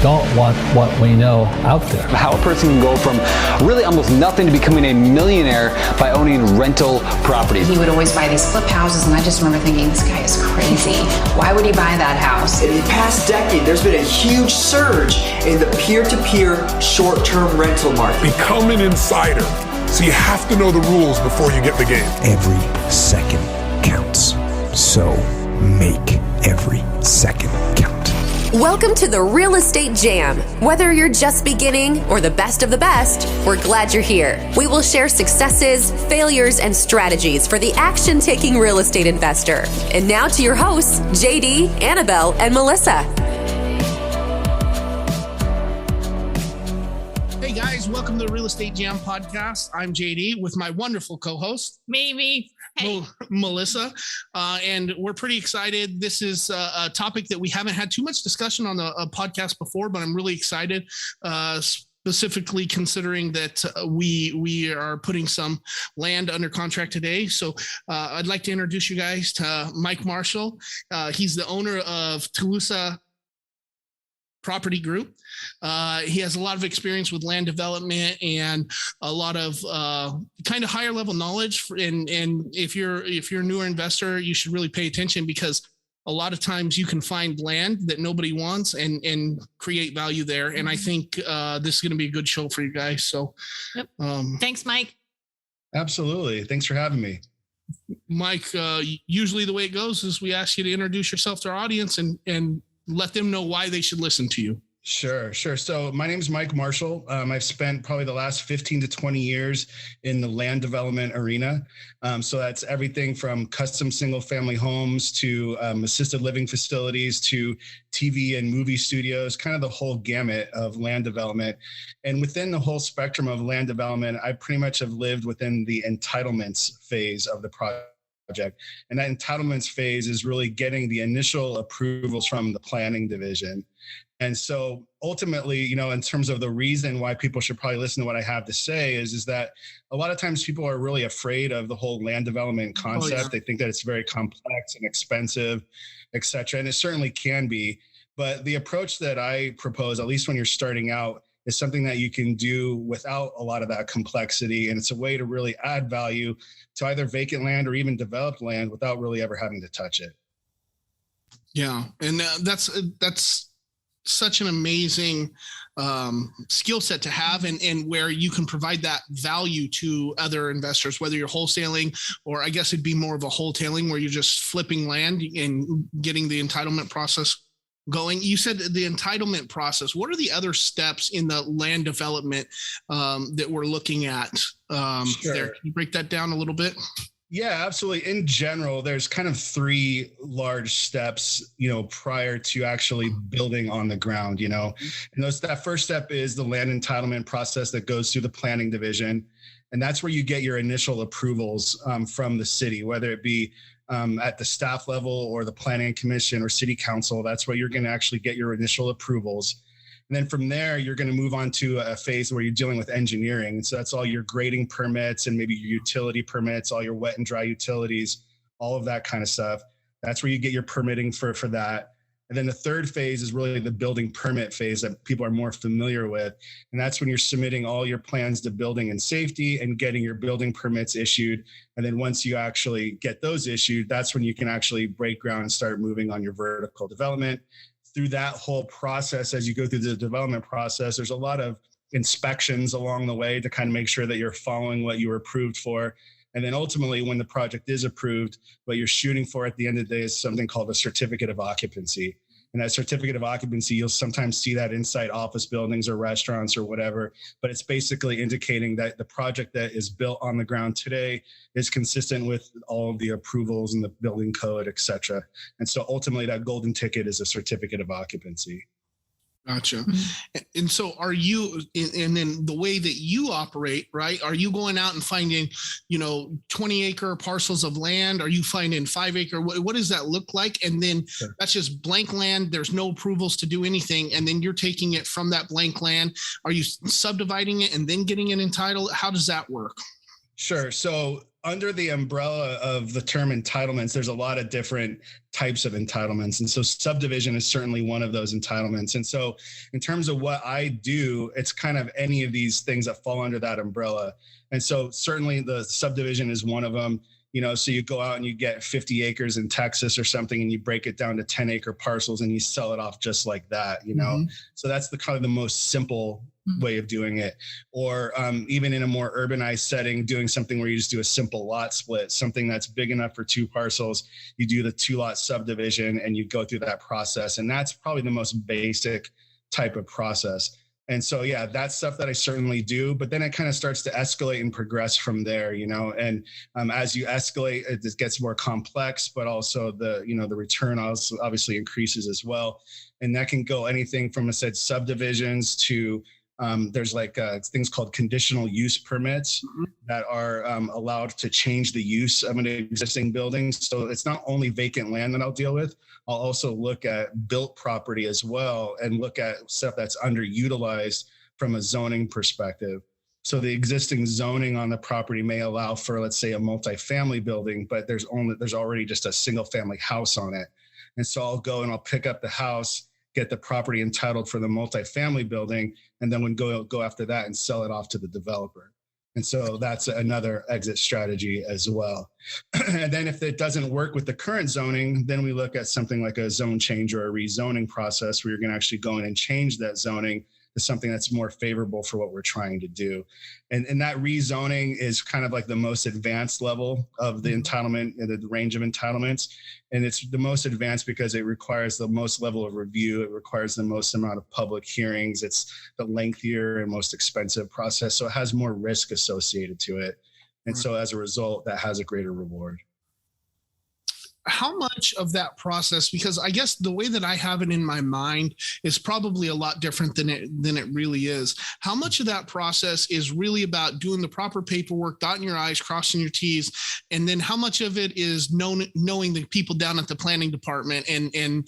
don't want what we know out there. How a person can go from really almost nothing to becoming a millionaire by owning rental properties. He would always buy these flip houses, and I just remember thinking, this guy is crazy. Why would he buy that house? In the past decade, there's been a huge surge in the peer-to-peer short-term rental market. Become an insider. So you have to know the rules before you get the game. Every second counts. So make every second count. Welcome to the Real Estate Jam. Whether you're just beginning or the best of the best, we're glad you're here. We will share successes, failures, and strategies for the action-taking real estate investor. And now to your hosts, JD, Annabelle, and Melissa. Hey guys, welcome to the Real Estate Jam podcast. I'm JD with my wonderful co-host, Maybe. Hey. Melissa, and we're pretty excited. This is a topic that we haven't had too much discussion on the podcast before, but I'm really excited, specifically considering that we are putting some land under contract today. So I'd like to introduce you guys to Mike Marshall. He's the owner of Tolosa Property Group. He has a lot of experience with land development and a lot of kind of higher level knowledge. And if you're a newer investor, you should really pay attention, because a lot of times you can find land that nobody wants and create value there. And I think this is going to be a good show for you guys. So, yep. Thanks, Mike. Absolutely. Thanks for having me. Mike, usually the way it goes is we ask you to introduce yourself to our audience and let them know why they should listen to you. Sure. So my name is Mike Marshall. I've spent probably the last 15 to 20 years in the land development arena. So that's everything from custom single family homes to assisted living facilities to TV and movie studios, kind of the whole gamut of land development. And within the whole spectrum of land development, I pretty much have lived within the entitlements phase of the project. And that entitlements phase is really getting the initial approvals from the planning division. And so ultimately, in terms of the reason why people should probably listen to what I have to say is that a lot of times people are really afraid of the whole land development concept. Oh, yeah. They think that it's very complex and expensive, et cetera. And it certainly can be. But the approach that I propose, at least when you're starting out, is something that you can do without a lot of that complexity. And it's a way to really add value to either vacant land or even developed land without really ever having to touch it. Yeah. And that's such an amazing skill set to have, and where you can provide that value to other investors, whether you're wholesaling, or I guess it'd be more of a wholetailing where you're just flipping land and getting the entitlement process going. You said the entitlement process. What are the other steps in the land development that we're looking at there? Can you break that down a little bit? Yeah, absolutely. In general, there's kind of three large steps, prior to actually building on the ground, and that first step is the land entitlement process that goes through the planning division. And that's where you get your initial approvals from the city, whether it be at the staff level or the planning commission or city council. That's where you're going to actually get your initial approvals. And then from there, you're going to move on to a phase where you're dealing with engineering. And so that's all your grading permits and maybe your utility permits, all your wet and dry utilities, all of that kind of stuff. That's where you get your permitting for that. And then the third phase is really the building permit phase that people are more familiar with. And that's when you're submitting all your plans to building and safety and getting your building permits issued. And then once you actually get those issued, that's when you can actually break ground and start moving on your vertical development. Through that whole process, as you go through the development process, there's a lot of inspections along the way to kind of make sure that you're following what you were approved for. And then ultimately, when the project is approved, what you're shooting for at the end of the day is something called a certificate of occupancy. And that certificate of occupancy, you'll sometimes see that inside office buildings or restaurants or whatever, but it's basically indicating that the project that is built on the ground today is consistent with all of the approvals and the building code, et cetera. And so ultimately that golden ticket is a certificate of occupancy. Gotcha. And so are you, and then the way that you operate, right? Are you going out and finding, 20-acre parcels of land? Are you finding 5-acre? What does that look like? And then That's just blank land. There's no approvals to do anything. And then you're taking it from that blank land. Are you subdividing it and then getting it entitled? How does that work? Sure. So under the umbrella of the term entitlements, there's a lot of different types of entitlements. And so subdivision is certainly one of those entitlements. And so in terms of what I do, it's kind of any of these things that fall under that umbrella. And so certainly the subdivision is one of them. So you go out and you get 50 acres in Texas or something, and you break it down to 10-acre parcels and you sell it off just like that, So that's the kind of the most simple way of doing it. Or even in a more urbanized setting, doing something where you just do a simple lot split, something that's big enough for 2 parcels. You do the 2-lot subdivision and you go through that process. And that's probably the most basic type of process. And so, yeah, that's stuff that I certainly do, but then it kind of starts to escalate and progress from there, and as you escalate, it just gets more complex, but also the return also obviously increases as well. And that can go anything from, I said, subdivisions to there's like things called conditional use permits that are allowed to change the use of an existing building. So it's not only vacant land that I'll deal with. I'll also look at built property as well and look at stuff that's underutilized from a zoning perspective. So the existing zoning on the property may allow for, let's say, a multifamily building, but there's already just a single family house on it. And so I'll go and I'll pick up the house, get the property entitled for the multifamily building, and then go after that and sell it off to the developer. And so that's another exit strategy as well. And then if it doesn't work with the current zoning, then we look at something like a zone change or a rezoning process where you're going to actually go in and change that zoning to something that's more favorable for what we're trying to do. And that rezoning is kind of like the most advanced level of the entitlement, the range of entitlements. And it's the most advanced because it requires the most level of review. It requires the most amount of public hearings. It's the lengthier and most expensive process. So it has more risk associated to it. And so as a result, that has a greater reward. How much of that process, because I guess the way that I have it in my mind is probably a lot different than it really is. How much of that process is really about doing the proper paperwork, dotting your I's, crossing your T's, and then how much of it is knowing the people down at the planning department and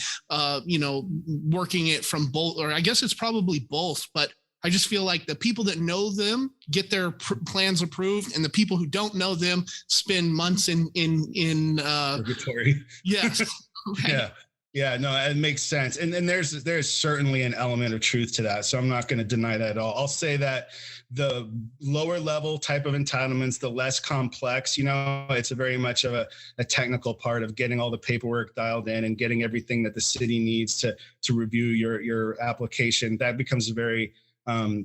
working it from both, or I guess it's probably both, but I just feel like the people that know them get their plans approved, and the people who don't know them spend months in purgatory. Yes. Right. Yeah, no, it makes sense. And there's certainly an element of truth to that. So I'm not going to deny that at all. I'll say that the lower level type of entitlements, the less complex, it's a very much of a technical part of getting all the paperwork dialed in and getting everything that the city needs to review your application. That becomes very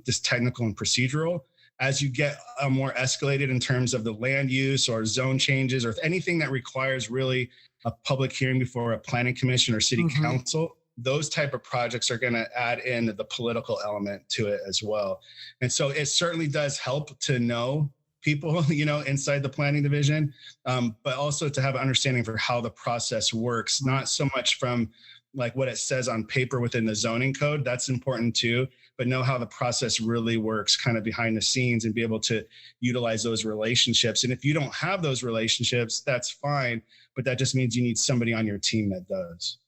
just technical and procedural. As you get more escalated in terms of the land use or zone changes or anything that requires really a public hearing before a planning commission or city council, those type of projects are going to add in the political element to it as well. And so it certainly does help to know people, inside the planning division, but also to have an understanding for how the process works, not so much from like what it says on paper within the zoning code. That's important too, but know how the process really works kind of behind the scenes and be able to utilize those relationships. And if you don't have those relationships, that's fine, but that just means you need somebody on your team that does.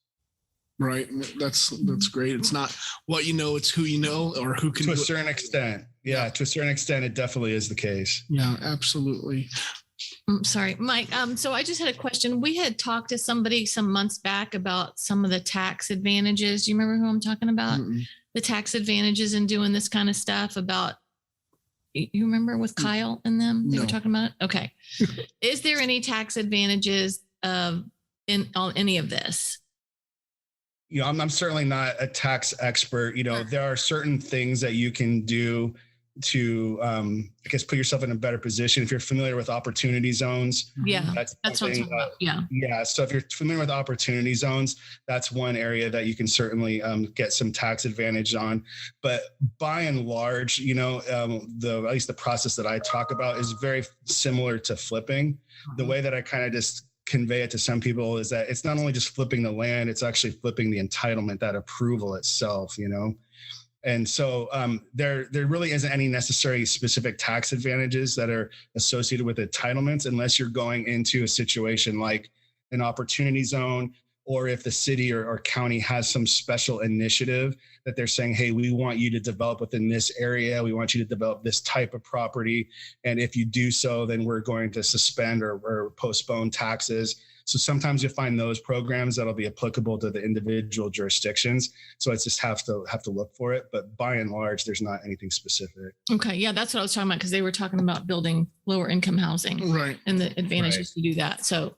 Right. That's great. It's not what you know, it's who you know or who can. To a certain extent. Yeah, to a certain extent, it definitely is the case. Yeah, absolutely. Sorry, Mike. So I just had a question. We had talked to somebody some months back about some of the tax advantages. Do you remember who I'm talking about? The tax advantages in doing this kind of stuff about, you remember with Kyle and them? They were talking about it? Okay. Is there any tax advantages on any of this? I'm certainly not a tax expert. There are certain things that you can do to, I guess, put yourself in a better position. If you're familiar with opportunity zones. Yeah, that's what I'm talking about. Yeah. Yeah. So if you're familiar with opportunity zones, that's one area that you can certainly get some tax advantage on. But by and large, at least the process that I talk about is very similar to flipping. The way that I kind of just convey it to some people is that it's not only just flipping the land, it's actually flipping the entitlement, that approval itself, And so there really isn't any necessary specific tax advantages that are associated with entitlements unless you're going into a situation like an opportunity zone or if the city or county has some special initiative that they're saying, hey, we want you to develop within this area. We want you to develop this type of property. And if you do so, then we're going to suspend or postpone taxes. So sometimes you find those programs that'll be applicable to the individual jurisdictions. So it's just have to look for it. But by and large, there's not anything specific. Okay. Yeah, that's what I was talking about, because they were talking about building lower income housing, right, and the advantages to do that. So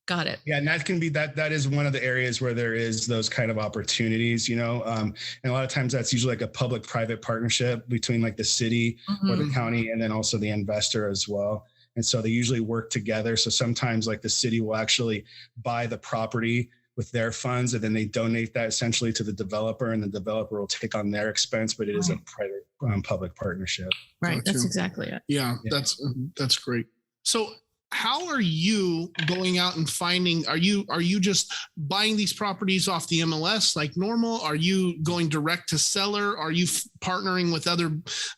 got it. Yeah, and that can be that is one of the areas where there is those kind of opportunities, and a lot of times that's usually like a public-private partnership between like the city or the county, and then also the investor as well. And so they usually work together. So sometimes like the city will actually buy the property with their funds, and then they donate that essentially to the developer, and the developer will take on their expense, but it is a private public partnership. Right. That's exactly it. Yeah. That's great. So how are you going out and finding, are you just buying these properties off the MLS like normal? Are you going direct to seller? Are you partnering with other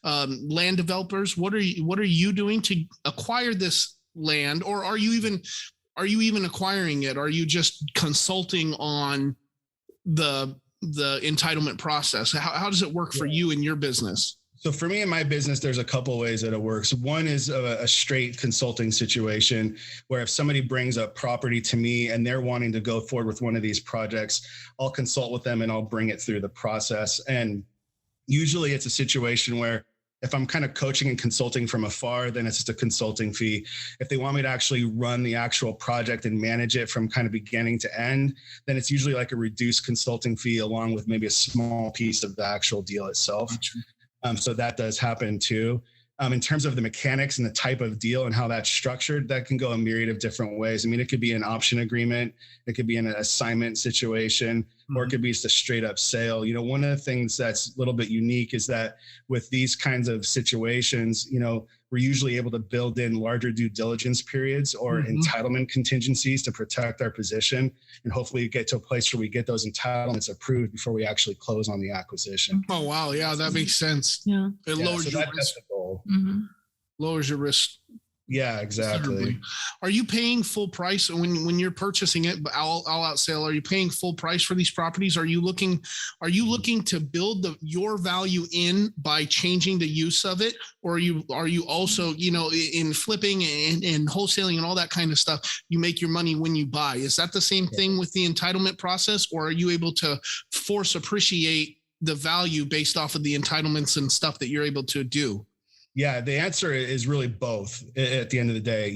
land developers? What are you doing to acquire this land? Or are you even acquiring it? Are you just consulting on the entitlement process? How does it work for you in your business? So for me in my business, there's a couple ways that it works. One is a straight consulting situation where if somebody brings a property to me and they're wanting to go forward with one of these projects, I'll consult with them and I'll bring it through the process. And usually it's a situation where if I'm kind of coaching and consulting from afar, then it's just a consulting fee. If they want me to actually run the actual project and manage it from kind of beginning to end, then it's usually like a reduced consulting fee along with maybe a small piece of the actual deal itself. So that does happen too. In terms of the mechanics and the type of deal and how that's structured, that can go a myriad of different ways. I mean, it could be an option agreement, it could be an assignment situation, or it could be just a straight up sale. One of the things that's a little bit unique is that with these kinds of situations, we're usually able to build in larger due diligence periods or entitlement contingencies to protect our position, and hopefully get to a place where we get those entitlements approved before we actually close on the acquisition. Oh, wow. Yeah, that makes sense. Yeah. It lowers your risk. Lowers your risk. Yeah, exactly. Are you paying full price when you're purchasing it, all out sale? Are you paying full price for these properties? Are you looking to build your value in by changing the use of it? Or are you also, in flipping and wholesaling and all that kind of stuff, you make your money when you buy? Is that the same thing with the entitlement process, or are you able to force appreciate the value based off of the entitlements and stuff that you're able to do? Yeah, the answer is really both at the end of the day.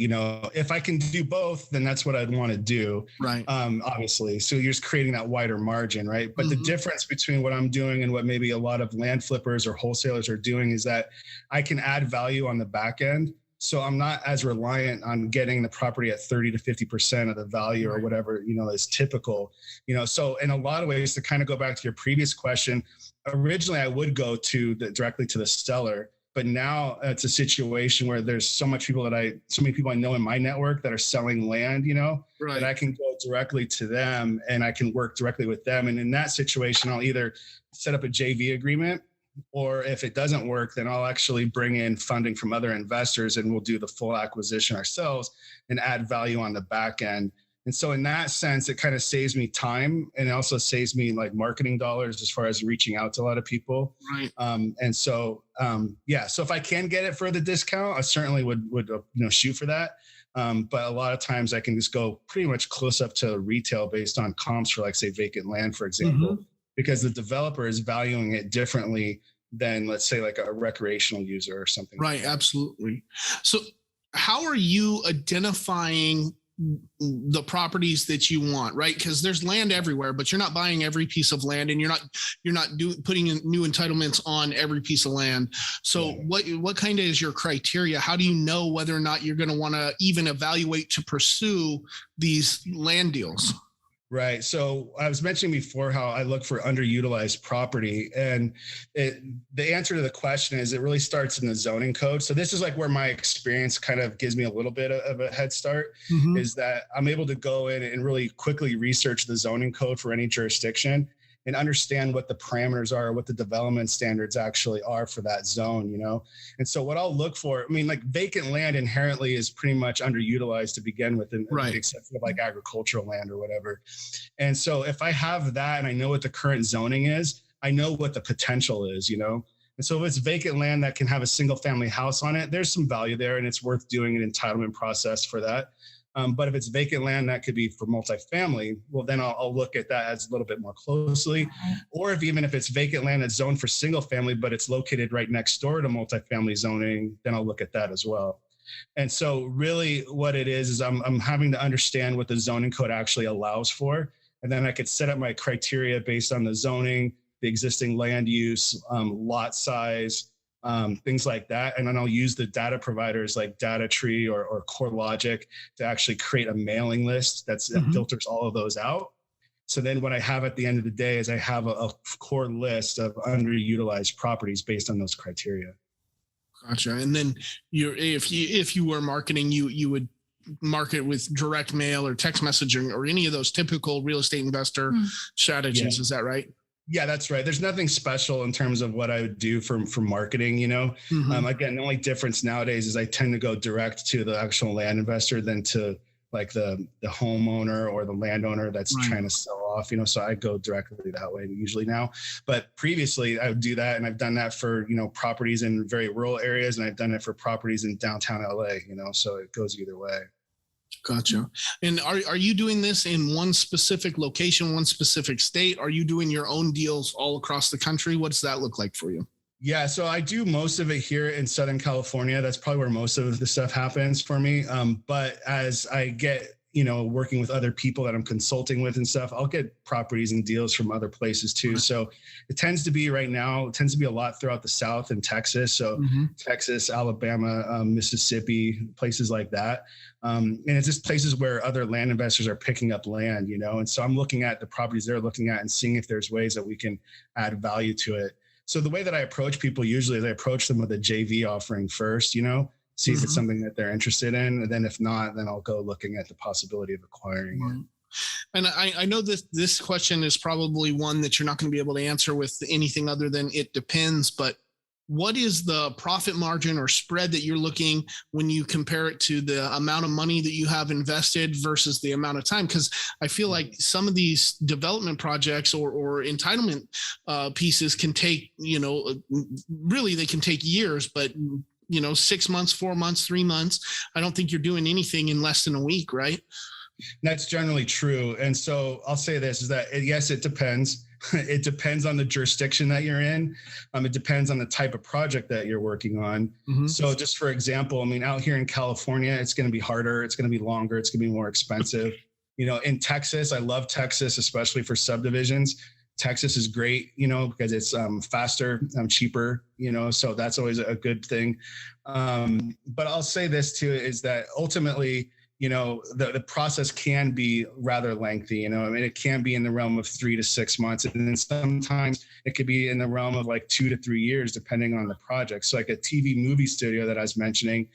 If I can do both, then that's what I'd want to do. Right. Obviously. So you're just creating that wider margin, right? But the difference between what I'm doing and what maybe a lot of land flippers or wholesalers are doing is that I can add value on the back end. So I'm not as reliant on getting the property at 30 to 50% of the value or whatever, is typical, so in a lot of ways, to kind of go back to your previous question, originally I would go directly to the seller. But now it's a situation where there's so many people I know in my network that are selling land, that I can go directly to them and I can work directly with them. And in that situation, I'll either set up a JV agreement, or if it doesn't work, then I'll actually bring in funding from other investors and we'll do the full acquisition ourselves and add value on the back end. And so in that sense, it kind of saves me time, and it also saves me like marketing dollars as far as reaching out to a lot of people. Right. So if I can get it for the discount, I certainly would shoot for that. But a lot of times I can just go pretty much close up to retail based on comps for, like, say, vacant land, for example, because the developer is valuing it differently than, let's say, like a recreational user or something. Right. Absolutely. So how are you identifying the properties that you want, right? Because there's land everywhere, but you're not buying every piece of land, and you're not putting in new entitlements on every piece of land. So what kind of is your criteria? How do you know whether or not you're going to want to even evaluate to pursue these land deals? Right. So I was mentioning before how I look for underutilized property, and the answer to the question is it really starts in the zoning code. So this is like where my experience kind of gives me a little bit of a head start, is that I'm able to go in and really quickly research the zoning code for any jurisdiction. and understand what the parameters are, what the development standards actually are for that zone, you know? And so what I'll look for, I mean, like vacant land inherently is pretty much underutilized to begin with, except for like agricultural land or whatever. And so if I have that and I know what the current zoning is, I know what the potential is, you know? And so if it's vacant land that can have a single family house on it, there's some value there and it's worth doing an entitlement process for that. But if it's vacant land that could be for multifamily, well, then I'll look at that as a little bit more closely. Or if it's vacant land that's zoned for single family, but it's located right next door to multifamily zoning, then I'll look at that as well. And so really what it is I'm having to understand what the zoning code actually allows for. And then I could set up my criteria based on the zoning, the existing land use, lot size, things like that. And then I'll use the data providers like DataTree or CoreLogic to actually create a mailing list that filters all of those out. So then what I have at the end of the day is I have a core list of underutilized properties based on those criteria. Gotcha. And then if you were marketing, you would market with direct mail or text messaging or any of those typical real estate investor strategies. Is that right? Yeah, that's right. There's nothing special in terms of what I would do for marketing, you know. Again, the only difference nowadays is I tend to go direct to the actual land investor than to like the homeowner or the landowner that's trying to sell off, you know. So I go directly that way usually now. But previously I would do that, and I've done that for, you know, properties in very rural areas, and I've done it for properties in downtown LA, you know, so it goes either way. Gotcha. And are you doing this in one specific location, one specific state? Are you doing your own deals all across the country? What does that look like for you? Yeah, so I do most of it here in Southern California. That's probably where most of the stuff happens for me. But as I get, you know, working with other people that I'm consulting with and stuff, I'll get properties and deals from other places too. So it tends to be a lot throughout the South and Texas. So Texas, Alabama, Mississippi, places like that. And it's just places where other land investors are picking up land, you know. And so I'm looking at the properties they're looking at and seeing if there's ways that we can add value to it. So the way that I approach people usually is I approach them with a JV offering first, you know, see if it's something that they're interested in. And then if not, then I'll go looking at the possibility of acquiring it. And I know this question is probably one that you're not going to be able to answer with anything other than it depends, but what is the profit margin or spread that you're looking when you compare it to the amount of money that you have invested versus the amount of time? Because I feel like some of these development projects or entitlement pieces can take, you know, really they can take years, but, you know, 6 months, 4 months, 3 months. I don't think you're doing anything in less than a week, right? That's generally true. And so I'll say this is that, yes, it depends. It depends on the jurisdiction that you're in. It depends on the type of project that you're working on. So just for example, I mean, out here in California, it's going to be harder. It's going to be longer. It's going to be more expensive. You know, in Texas, I love Texas, especially for subdivisions. Texas is great, you know, because it's faster, cheaper, you know, so that's always a good thing. But I'll say this too, is that ultimately, you know, the process can be rather lengthy, you know, I mean, it can be in the realm of 3 to 6 months. And then sometimes it could be in the realm of like 2 to 3 years, depending on the project. So like a TV movie studio that I was mentioning,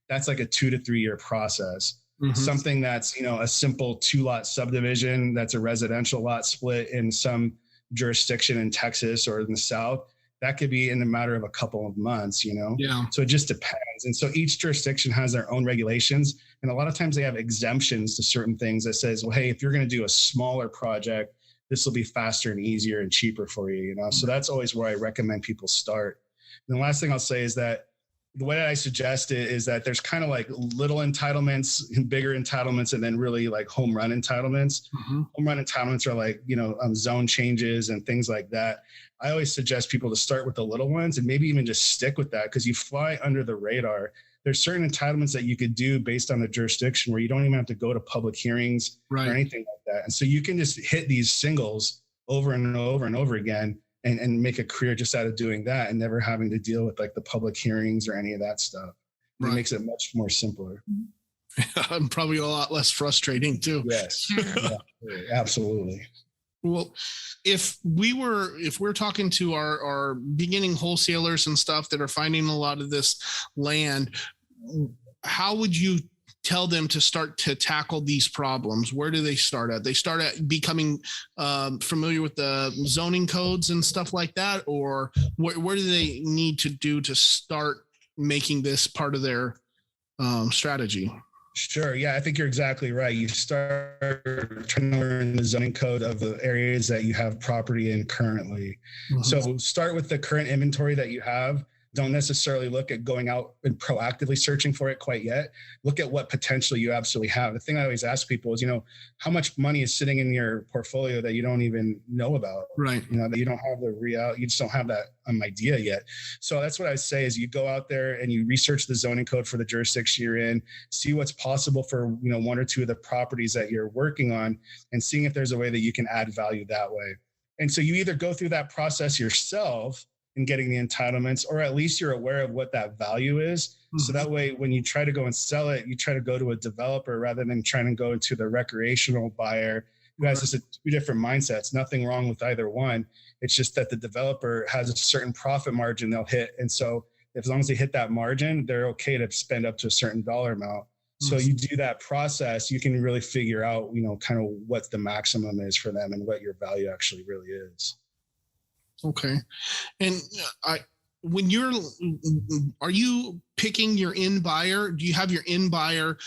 that's like a 2 to 3 year process. Something that's, you know, a simple 2-lot subdivision, that's a residential lot split in some jurisdiction in Texas or in the South, that could be in a matter of a couple of months, you know? Yeah. So it just depends. And so each jurisdiction has their own regulations. And a lot of times they have exemptions to certain things that says, well, hey, if you're going to do a smaller project, this will be faster and easier and cheaper for you, you know? So that's always where I recommend people start. And the last thing I'll say is that the way that I suggest it is that there's kind of like little entitlements, bigger entitlements, and then really like home run entitlements. Home run entitlements are like, you know, zone changes and things like that. I always suggest people to start with the little ones and maybe even just stick with that because you fly under the radar. There's certain entitlements that you could do based on the jurisdiction where you don't even have to go to public hearings or anything like that. And so you can just hit these singles over and over and over again and make a career just out of doing that and never having to deal with like the public hearings or any of that stuff. It makes it much more simpler. And probably a lot less frustrating too. Yes, yeah, absolutely. Well, if we're talking to our beginning wholesalers and stuff that are finding a lot of this land, how would you tell them to start to tackle these problems? Where do they start at? They start at becoming familiar with the zoning codes and stuff like that, or where do they need to do to start making this part of their strategy? Sure. Yeah, I think you're exactly right. You start trying to learn the zoning code of the areas that you have property in currently. Mm-hmm. So start with the current inventory that you have. Don't necessarily look at going out and proactively searching for it quite yet. Look at what potential you absolutely have. The thing I always ask people is, how much money is sitting in your portfolio that you don't even know about? Right. That you don't have you just don't have that idea yet. So that's what I say is you go out there and you research the zoning code for the jurisdiction you're in, see what's possible for, one or two of the properties that you're working on, and seeing if there's a way that you can add value that way. And so you either go through that process yourself in getting the entitlements, or at least you're aware of what that value is. Mm-hmm. So that way, when you try to go and sell it, you try to go to a developer rather than trying to go to the recreational buyer who has just two different mindsets. Nothing wrong with either one. It's just that the developer has a certain profit margin they'll hit. And so as long as they hit that margin, they're okay to spend up to a certain dollar amount. So you do that process, you can really figure out, kind of what the maximum is for them and what your value actually really is. Okay. And are you picking your end buyer? Do you have your end buyer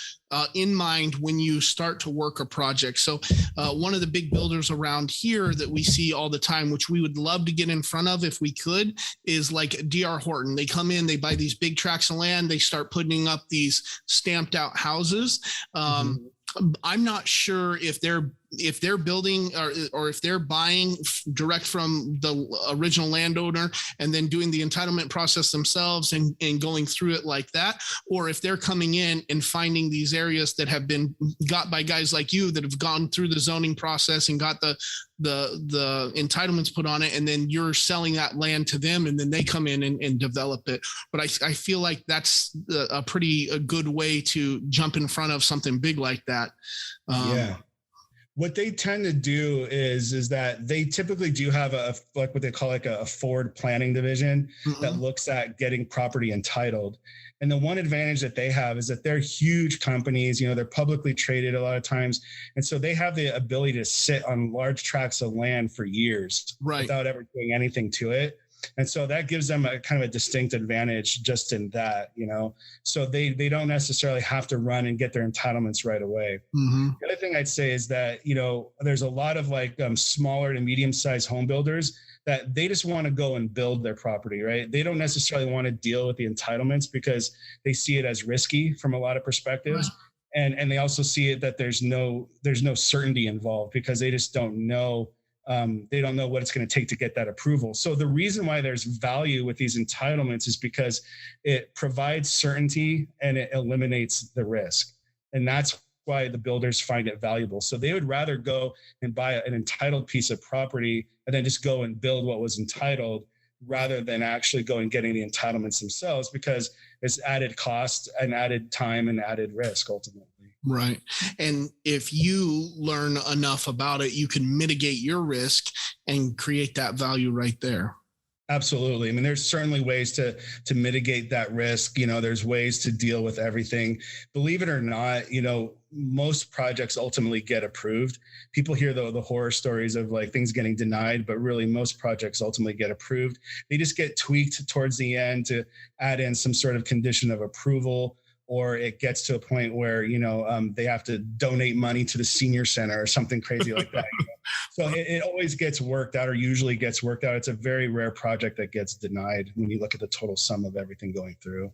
in mind when you start to work a project? So one of the big builders around here that we see all the time, which we would love to get in front of if we could, is like D.R. Horton. They come in, they buy these big tracts of land, they start putting up these stamped out houses. I'm not sure if they're building or if they're buying direct from the original landowner and then doing the entitlement process themselves and going through it like that, or if they're coming in and finding these areas that have been got by guys like you that have gone through the zoning process and got the entitlements put on it, and then you're selling that land to them and then they come in and develop it. But I feel like that's a good way to jump in front of something big like that. Yeah. What they tend to do is that they typically do have what they call a forward planning division that looks at getting property entitled. And the one advantage that they have is that they're huge companies, they're publicly traded a lot of times. And so they have the ability to sit on large tracts of land for years without ever doing anything to it. And so that gives them a kind of a distinct advantage just in that, so they don't necessarily have to run and get their entitlements right away. Mm-hmm. The other thing I'd say is that, there's a lot of smaller to medium-sized home builders that they just want to go and build their property, right? They don't necessarily want to deal with the entitlements because they see it as risky from a lot of perspectives. Right. And they also see it that there's no certainty involved because they just don't know. They don't know what it's going to take to get that approval. So the reason why there's value with these entitlements is because it provides certainty and it eliminates the risk. And that's why the builders find it valuable. So they would rather go and buy an entitled piece of property and then just go and build what was entitled rather than actually go and getting the entitlements themselves, because it's added cost and added time and added risk ultimately. Right. And if you learn enough about it, you can mitigate your risk and create that value right there. Absolutely. I mean, there's certainly ways to mitigate that risk. There's ways to deal with everything. Believe it or not, most projects ultimately get approved. People hear the horror stories of things getting denied, but really most projects ultimately get approved. They just get tweaked towards the end to add in some sort of condition of approval, or it gets to a point where, they have to donate money to the senior center or something crazy like that. So it always gets worked out, or usually gets worked out. It's a very rare project that gets denied when you look at the total sum of everything going through.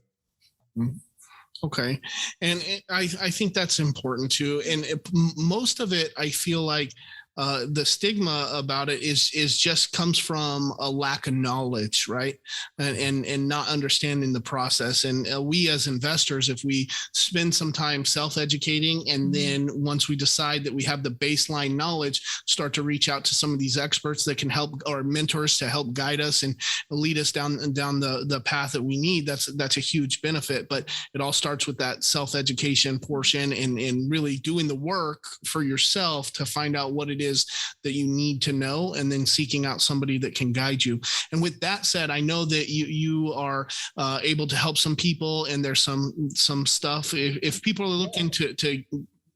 Okay. And I think that's important too. And most of it, I feel like the stigma about it is just comes from a lack of knowledge, right? And not understanding the process. And we as investors, if we spend some time self-educating, and then once we decide that we have the baseline knowledge, start to reach out to some of these experts that can help, or mentors to help guide us and lead us down the path that we need, that's a huge benefit. But it all starts with that self-education portion and really doing the work for yourself to find out what it is that you need to know, and then seeking out somebody that can guide you. And with that said, I know that you are able to help some people, and there's some stuff. If people are looking to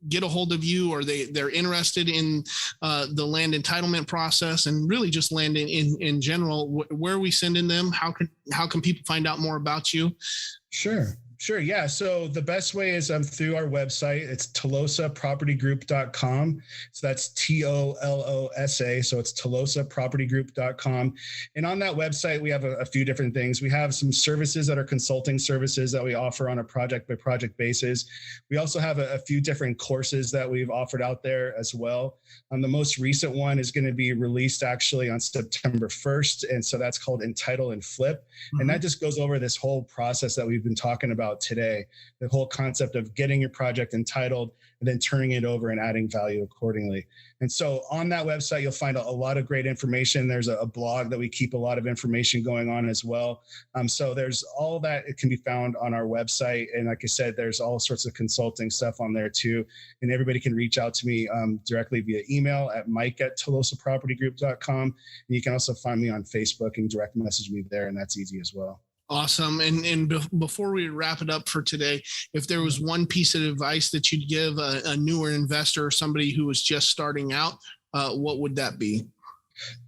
get a hold of you, or they're interested in the land entitlement process, and really just land in general, where are we sending them? How can people find out more about you? Sure. Yeah. So the best way is through our website. It's tolosapropertygroup.com. So that's TOLOSA. So it's tolosapropertygroup.com. And on that website, we have a few different things. We have some services that are consulting services that we offer on a project by project basis. We also have a few different courses that we've offered out there as well. The most recent one is going to be released actually on September 1st. And so that's called Entitle and Flip. Mm-hmm. And that just goes over this whole process that we've been talking about today, the whole concept of getting your project entitled and then turning it over and adding value accordingly. And so on that website, you'll find a lot of great information. There's a blog that we keep a lot of information going on as well. So there's all that. It can be found on our website. And like I said, there's all sorts of consulting stuff on there too. And everybody can reach out to me directly via email at mike@tolosapropertygroup.com. And you can also find me on Facebook and direct message me there. And that's easy as well. Awesome. And before we wrap it up for today, if there was one piece of advice that you'd give a newer investor or somebody who was just starting out, what would that be?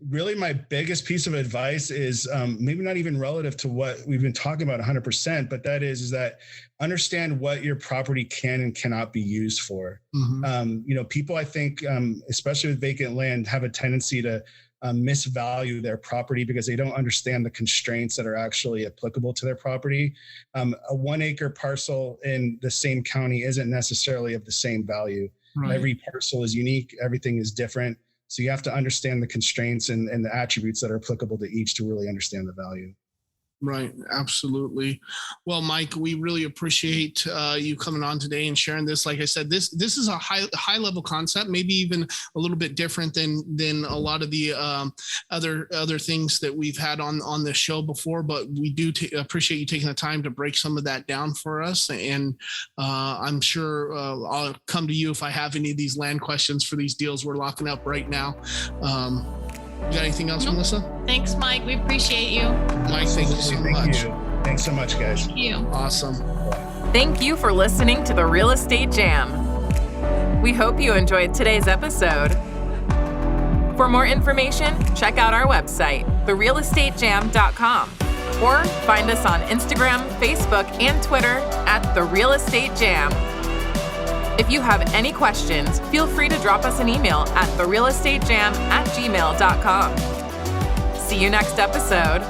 Really, my biggest piece of advice is maybe not even relative to what we've been talking about 100%, but that is that understand what your property can and cannot be used for. Mm-hmm. People, I think, especially with vacant land, have a tendency to misvalue their property because they don't understand the constraints that are actually applicable to their property. A 1 acre parcel in the same county isn't necessarily of the same value. Right. Every parcel is unique. Everything is different. So you have to understand the constraints and the attributes that are applicable to each to really understand the value. Right. Absolutely. Well, Mike, we really appreciate you coming on today and sharing this. Like I said, this is a high level concept, maybe even a little bit different than a lot of the other things that we've had on this show before. But we do appreciate you taking the time to break some of that down for us. And I'm sure I'll come to you if I have any of these land questions for these deals we're locking up right now. You got anything else, Melissa? Thanks, Mike. We appreciate you. Mike, thank you so much. Thanks so much, guys. Thank you. Awesome. Thank you for listening to the Real Estate Jam. We hope you enjoyed today's episode. For more information, check out our website, therealestatejam.com, or find us on Instagram, Facebook, and Twitter at The Real Estate Jam. If you have any questions, feel free to drop us an email at therealestatejam@gmail.com. See you next episode.